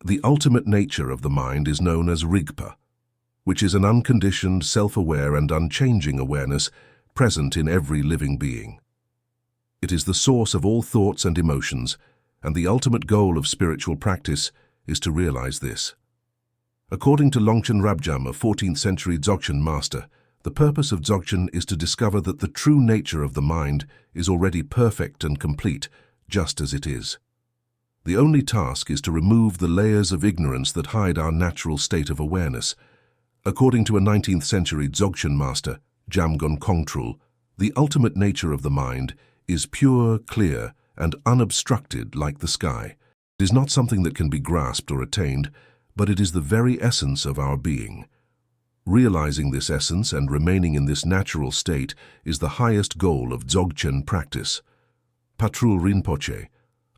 The ultimate nature of the mind is known as Rigpa, which is an unconditioned, self-aware and unchanging awareness present in every living being. It is the source of all thoughts and emotions, and the ultimate goal of spiritual practice is to realize this. According to Longchen Rabjam, a 14th century Dzogchen master, the purpose of Dzogchen is to discover that the true nature of the mind is already perfect and complete, just as it is. The only task is to remove the layers of ignorance that hide our natural state of awareness. According to a 19th century Dzogchen master, Jamgon Kongtrul, the ultimate nature of the mind is pure, clear, and unobstructed like the sky. It is not something that can be grasped or attained, but it is the very essence of our being. Realizing this essence and remaining in this natural state is the highest goal of Dzogchen practice. Patrul Rinpoche,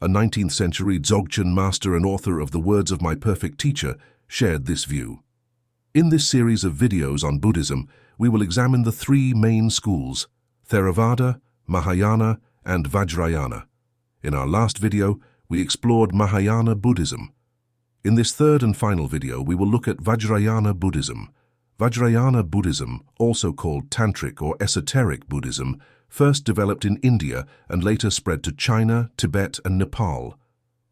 a 19th century Dzogchen master and author of The Words of My Perfect Teacher, shared this view. In this series of videos on Buddhism, we will examine the three main schools, Theravada, Mahayana, and Vajrāyāna. In our last video, we explored Mahayana Buddhism. In this third and final video, we will look at Vajrāyāna Buddhism. Vajrāyāna Buddhism, also called Tantric or Esoteric Buddhism, first developed in India and later spread to China, Tibet, and Nepal.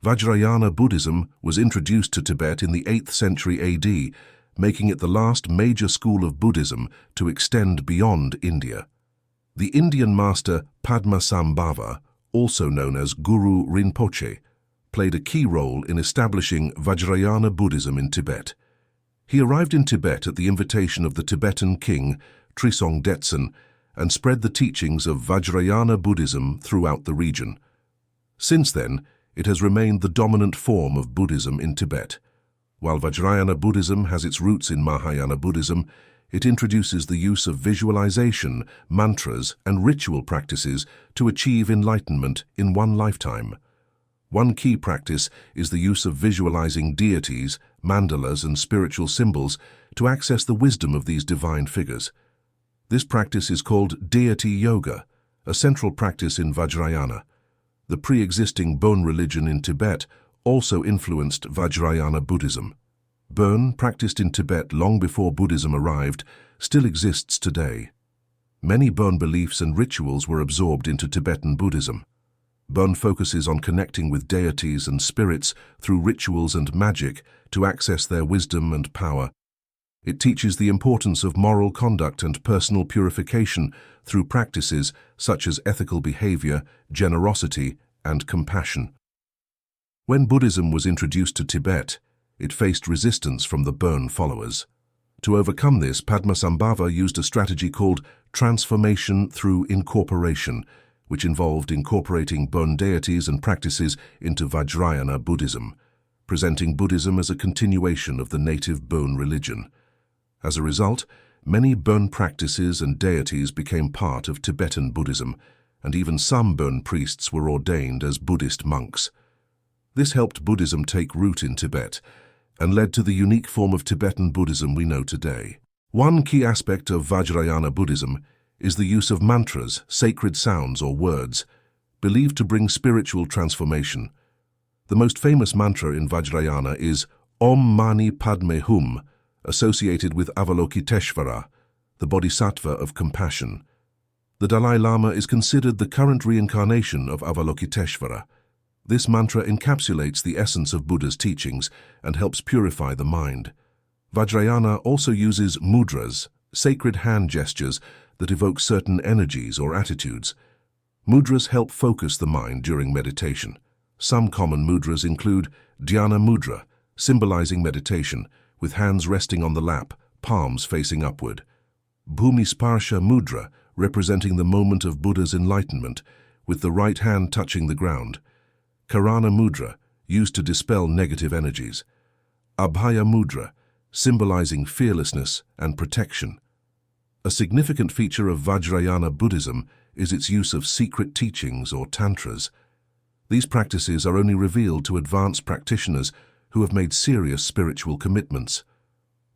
Vajrāyāna Buddhism was introduced to Tibet in the 8th century AD, making it the last major school of Buddhism to extend beyond India. The Indian master Padmasambhava, also known as Guru Rinpoche, played a key role in establishing Vajrāyāna Buddhism in Tibet. He arrived in Tibet at the invitation of the Tibetan King Trisong Detsen and spread the teachings of Vajrāyāna Buddhism throughout the region. Since then, it has remained the dominant form of Buddhism in Tibet. While Vajrāyāna Buddhism has its roots in Mahayana Buddhism, it introduces the use of visualization, mantras, and ritual practices to achieve enlightenment in one lifetime. One key practice is the use of visualizing deities, mandalas, and spiritual symbols to access the wisdom of these divine figures. This practice is called deity yoga, a central practice in Vajrāyāna. The pre-existing Bon religion in Tibet also influenced Vajrāyāna Buddhism. Bon, practiced in Tibet long before Buddhism arrived, still exists today. Many Bon beliefs and rituals were absorbed into Tibetan Buddhism. Bon focuses on connecting with deities and spirits through rituals and magic to access their wisdom and power. It teaches the importance of moral conduct and personal purification through practices such as ethical behavior, generosity, and compassion. When Buddhism was introduced to Tibet, it faced resistance from the Bon followers. To overcome this, Padmasambhava used a strategy called transformation through incorporation, which involved incorporating Bon deities and practices into Vajrāyāna Buddhism, presenting Buddhism as a continuation of the native Bon religion. As a result, many Bon practices and deities became part of Tibetan Buddhism, and even some Bon priests were ordained as Buddhist monks. This helped Buddhism take root in Tibet and led to the unique form of Tibetan Buddhism we know today. One key aspect of Vajrāyāna Buddhism is the use of mantras, sacred sounds or words, believed to bring spiritual transformation. The most famous mantra in Vajrāyāna is Om Mani Padme Hum, associated with Avalokiteshvara, the bodhisattva of compassion. The Dalai Lama is considered the current reincarnation of Avalokiteshvara. This mantra encapsulates the essence of Buddha's teachings and helps purify the mind. Vajrāyāna also uses mudras, sacred hand gestures that evoke certain energies or attitudes. Mudras help focus the mind during meditation. Some common mudras include dhyana mudra, symbolizing meditation, with hands resting on the lap, palms facing upward. Bhumisparsha mudra, representing the moment of Buddha's enlightenment, with the right hand touching the ground. Karana mudra, used to dispel negative energies. Abhaya mudra, symbolizing fearlessness and protection. A significant feature of Vajrāyāna Buddhism is its use of secret teachings or tantras. These practices are only revealed to advanced practitioners who have made serious spiritual commitments.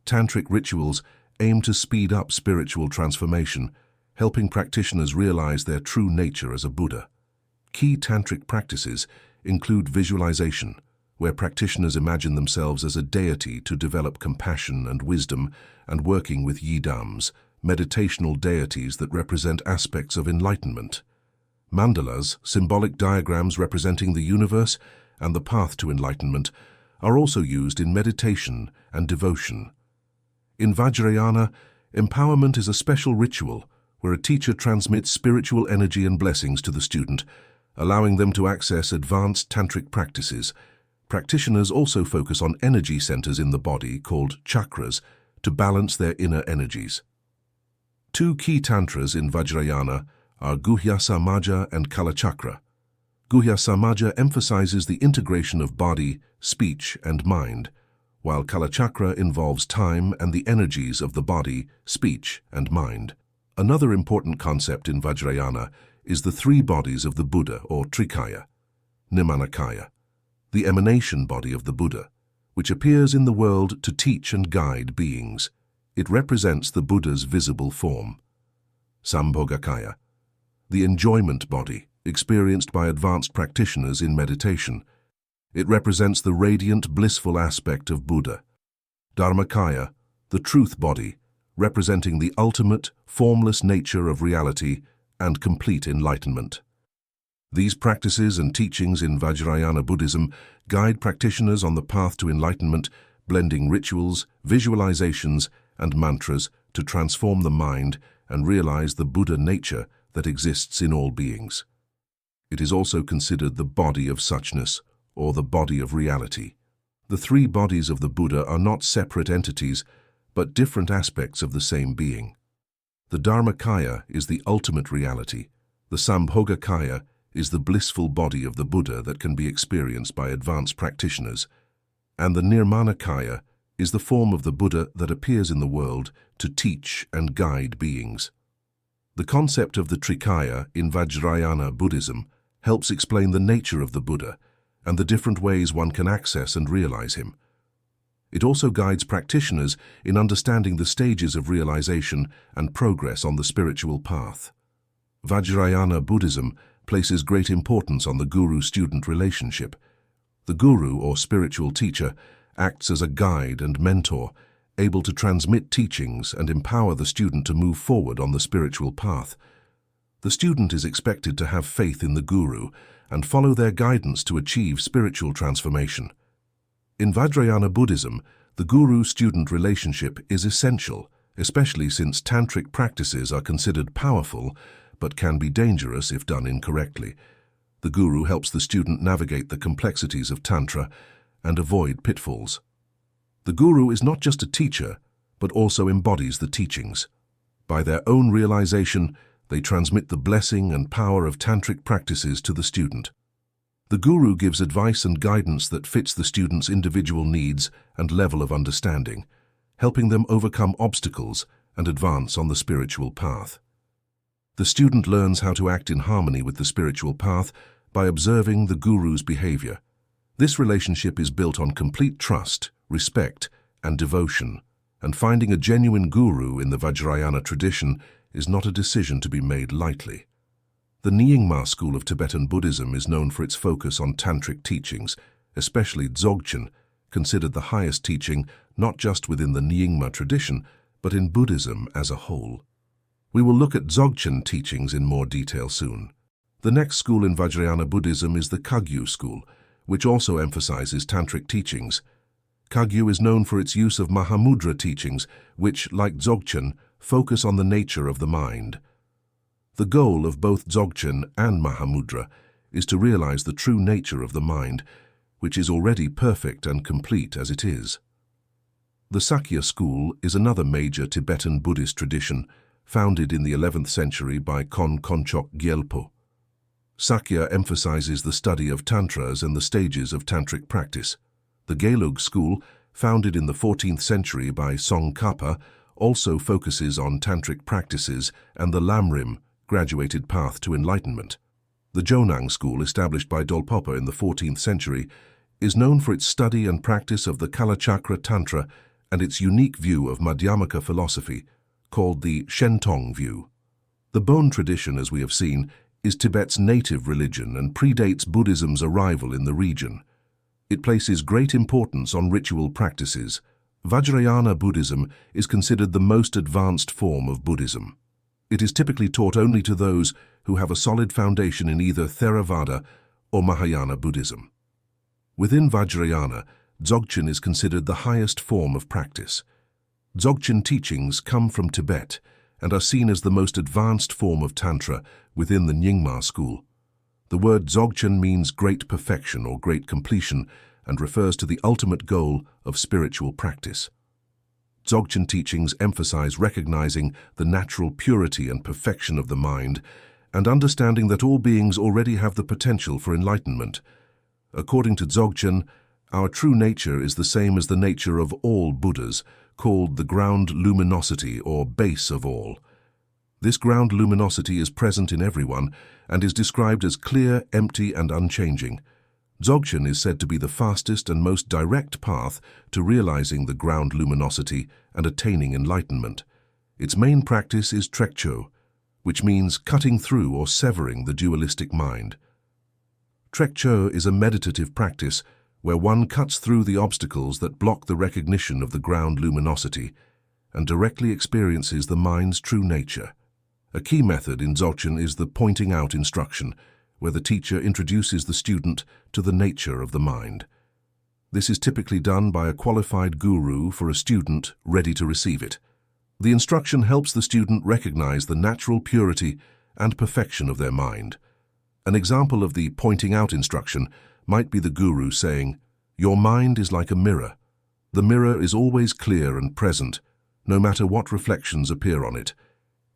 Tantric rituals aim to speed up spiritual transformation, helping practitioners realize their true nature as a Buddha. Key tantric practices include visualization, where practitioners imagine themselves as a deity to develop compassion and wisdom, and working with yidams, meditational deities that represent aspects of enlightenment. Mandalas, symbolic diagrams representing the universe and the path to enlightenment, are also used in meditation and devotion. In Vajrāyāna, empowerment is a special ritual where a teacher transmits spiritual energy and blessings to the student, allowing them to access advanced tantric practices. Practitioners also focus on energy centers in the body, called chakras, to balance their inner energies. Two key tantras in Vajrāyāna are Guhya Samaja and Kalachakra. Guhya Samaja emphasizes the integration of body, speech, and mind, while Kalachakra involves time and the energies of the body, speech, and mind. Another important concept in Vajrāyāna is the three bodies of the Buddha, or Trikaya, Nirmanakaya, the emanation body of the Buddha, which appears in the world to teach and guide beings. It represents the Buddha's visible form. Sambhogakaya, the enjoyment body, experienced by advanced practitioners in meditation. It represents the radiant, blissful aspect of Buddha. Dharmakaya, the truth body, representing the ultimate, formless nature of reality and complete enlightenment. These practices and teachings in Vajrāyāna Buddhism guide practitioners on the path to enlightenment, blending rituals, visualizations, and mantras to transform the mind and realize the Buddha nature that exists in all beings. It is also considered the body of suchness, or the body of reality. The three bodies of the Buddha are not separate entities, but different aspects of the same being. The Dharmakaya is the ultimate reality. The Sambhogakaya is the blissful body of the Buddha that can be experienced by advanced practitioners, and the Nirmanakaya is the form of the Buddha that appears in the world to teach and guide beings. The concept of the Trikaya in Vajrāyāna Buddhism helps explain the nature of the Buddha and the different ways one can access and realize him. It also guides practitioners in understanding the stages of realization and progress on the spiritual path. Vajrāyāna Buddhism places great importance on the guru-student relationship. The guru, or spiritual teacher, acts as a guide and mentor, able to transmit teachings and empower the student to move forward on the spiritual path. The student is expected to have faith in the guru and follow their guidance to achieve spiritual transformation. In Vajrāyāna Buddhism, the guru-student relationship is essential, especially since tantric practices are considered powerful but can be dangerous if done incorrectly. The guru helps the student navigate the complexities of tantra and avoid pitfalls. The guru is not just a teacher, but also embodies the teachings. By their own realization, they transmit the blessing and power of tantric practices to the student. The guru gives advice and guidance that fits the student's individual needs and level of understanding, helping them overcome obstacles and advance on the spiritual path. The student learns how to act in harmony with the spiritual path by observing the guru's behavior. This relationship is built on complete trust, respect, and devotion, and finding a genuine guru in the Vajrāyāna tradition is not a decision to be made lightly. The Nyingma school of Tibetan Buddhism is known for its focus on tantric teachings, especially Dzogchen, considered the highest teaching not just within the Nyingma tradition, but in Buddhism as a whole. We will look at Dzogchen teachings in more detail soon. The next school in Vajrāyāna Buddhism is the Kagyu school, which also emphasizes tantric teachings. Kagyu is known for its use of Mahamudra teachings, which, like Dzogchen, focus on the nature of the mind. The goal of both Dzogchen and Mahamudra is to realize the true nature of the mind, which is already perfect and complete as it is. The Sakya school is another major Tibetan Buddhist tradition, founded in the 11th century by Kon Konchok Gyelpo. Sakya emphasizes the study of tantras and the stages of tantric practice. The Gelug school, founded in the 14th century by Tsongkhapa, also focuses on tantric practices and the Lamrim, graduated path to enlightenment. The Jonang school, established by Dolpopa in the 14th century, is known for its study and practice of the Kalachakra Tantra and its unique view of Madhyamaka philosophy, called the Shentong view. The Bon tradition, as we have seen, is Tibet's native religion and predates Buddhism's arrival in the region. It places great importance on ritual practices. Vajrāyāna Buddhism is considered the most advanced form of Buddhism. It is typically taught only to those who have a solid foundation in either Theravada or Mahayana Buddhism. Within Vajrāyāna, Dzogchen is considered the highest form of practice. Dzogchen teachings come from Tibet and are seen as the most advanced form of Tantra within the Nyingma school. The word Dzogchen means great perfection or great completion and refers to the ultimate goal of spiritual practice. Dzogchen teachings emphasize recognizing the natural purity and perfection of the mind and understanding that all beings already have the potential for enlightenment. According to Dzogchen, our true nature is the same as the nature of all Buddhas, called the ground luminosity or base of all. This ground luminosity is present in everyone and is described as clear, empty, and unchanging. Dzogchen is said to be the fastest and most direct path to realizing the ground luminosity and attaining enlightenment. Its main practice is trekcho, which means cutting through or severing the dualistic mind. Trekcho is a meditative practice where one cuts through the obstacles that block the recognition of the ground luminosity and directly experiences the mind's true nature. A key method in Dzogchen is the pointing out instruction, where the teacher introduces the student to the nature of the mind. This is typically done by a qualified guru for a student ready to receive it. The instruction helps the student recognize the natural purity and perfection of their mind. An example of the pointing out instruction might be the guru saying, "Your mind is like a mirror. The mirror is always clear and present, no matter what reflections appear on it.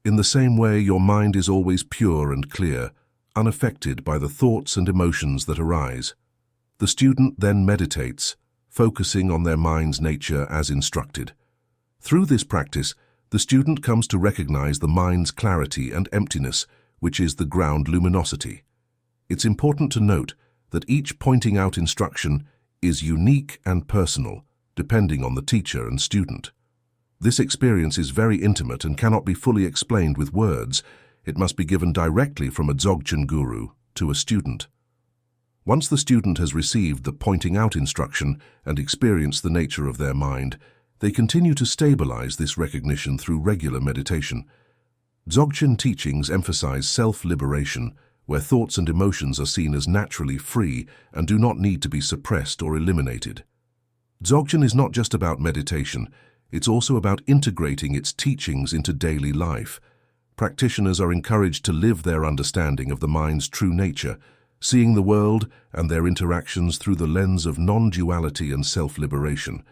In the same way, your mind is always pure and clear, unaffected by the thoughts and emotions that arise." The student then meditates, focusing on their mind's nature as instructed. Through this practice, the student comes to recognize the mind's clarity and emptiness, which is the ground luminosity. It's important to note that each pointing out instruction is unique and personal, depending on the teacher and student. This experience is very intimate and cannot be fully explained with words. It must be given directly from a Dzogchen guru to a student. Once the student has received the pointing out instruction and experienced the nature of their mind, they continue to stabilize this recognition through regular meditation. Dzogchen teachings emphasize self-liberation, where thoughts and emotions are seen as naturally free and do not need to be suppressed or eliminated. Dzogchen is not just about meditation, it's also about integrating its teachings into daily life. Practitioners are encouraged to live their understanding of the mind's true nature, seeing the world and their interactions through the lens of non-duality and self-liberation.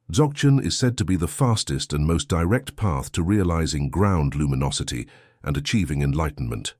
Dzogchen is said to be the fastest and most direct path to realizing ground luminosity and achieving enlightenment.